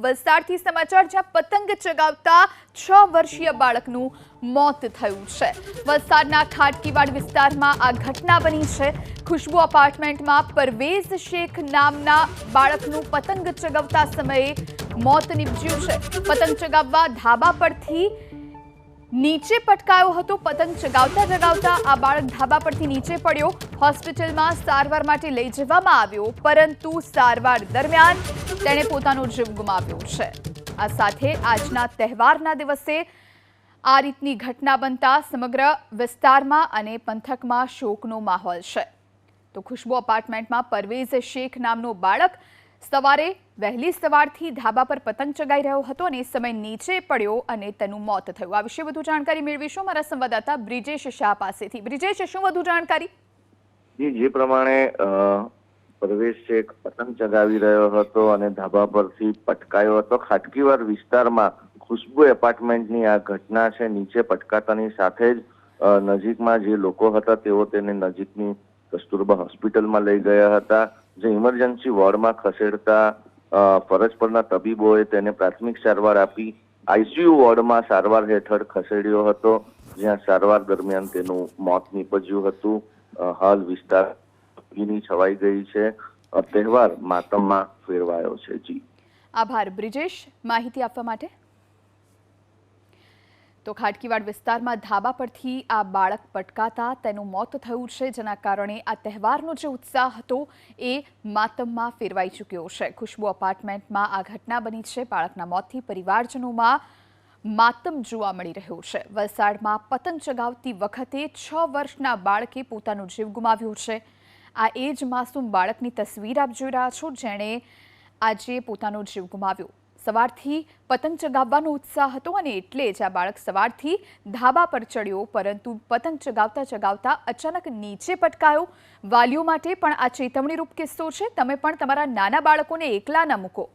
વલસાડથી સમાચાર, જ્યાં પતંગ ચગાવતા 6 વર્ષીય બાળકનું મોત થયું છે। વલસાડના ખાટકીવાડ વિસ્તારમાં આ ઘટના બની છે। ખુશ્બુ અપાર્ટમેન્ટમાં પરવેઝ શેખ નામના બાળકનું પતંગ ચગાવતા સમયે મોત નીપજ્યું છે। પતંગ ચગાવવા ધાબા પરથી નીચે પટકાયો હતો। પતંગ ચગાવતા ચગાવતા આ બાળક ધાબા પરથી નીચે પડ્યો। હોસ્પિટલમાં સારવાર માટે લઈ જવામાં આવ્યો, પરંતુ સારવાર દરમિયાન તેણે પોતાનો જીવ ગુમાવ્યો છે। આ સાથે આજના તહેવારના દિવસે આ રીતની ઘટના બનતા સમગ્ર વિસ્તારમાં અને પંથકમાં શોકનો માહોલ છે। તો ખુશ્બુ અપાર્ટમેન્ટમાં પરવેઝ શેખ નામનો બાળક સવારે વહેલી સવારથી ધાબા પર પતંગ ચગાવી રહ્યો હતો અને સમય નીચે પડ્યો અને તેનું મોત થયું। આ વિશે વધુ જાણકારી મેળવીશું અમારા સંવાદદાતા બ્રિજેશ શાહ પાસેથી। બ્રિજેશ, શું વધુ જાણકારી? જે પ્રમાણે પરવેઝ શેખ પતંગ ચગાવી રહ્યો હતો અને ધાબા પરથી પટકાયો હતો। ખાટકીવાડ વિસ્તારમાં ખુશ્બુ એપાર્ટમેન્ટની આ ઘટના છે। નીચે પટકાતાની સાથે જ નજીકમાં જે લોકો હતા તેઓ તેને નજીકની કસ્તુરબા હોસ્પિટલમાં લઈ ગયા હતા। જે ઇમરજન્સી વોર્ડમાં ખસેડતા ફરજ પરના તબીબોએ તેને પ્રાથમિક સારવાર આપી આઈસીયુ વોર્ડમાં સારવાર હેઠળ ખસેડ્યો હતો, જ્યાં સારવાર દરમિયાન તેનું મોત નીપજ્યું હતું। હાલ વિસ્તાર છવાઈ ગઈ છે। તહેવાર માતમમાં ફેરવાયો છે। જી આભાર બ્રિજેશ, માહિતી આપવા માટે। તો ખાટકીવાડ વિસ્તારમાં ધાબા પરથી આ બાળક પટકાતા તેનું મોત થયું છે, જેના કારણે આ તહેવારનો જે ઉત્સાહ હતો એ માતમમાં ફેરવાઈ ચૂક્યો છે। ખુશ્બુ અપાર્ટમેન્ટમાં આ ઘટના બની છે। બાળકના મોતથી પરિવારજનોમાં માતમ જોવા મળી રહ્યો છે। વલસાડમાં પતંગ ચગાવતી વખતે 6 વર્ષના બાળકે પોતાનો જીવ ગુમાવ્યો છે। આ એ જ માસૂમ બાળકની તસવીર આપ જોઈ રહ્યા છો, જેણે આજે પોતાનો જીવ ગુમાવ્યો। સવારથી પતંગ ચગાવવાનો ઉત્સાહ હતો અને એટલે જ આ બાળક સવારથી ધાબા પર ચડ્યો, પરંતુ પતંગ ચગાવતા ચગાવતા અચાનક નીચે પટકાયો। વાલીઓ માટે પણ આ ચેતવણીરૂપ કિસ્સો છે। તમે પણ તમારા નાના બાળકોને એકલા ન મૂકો।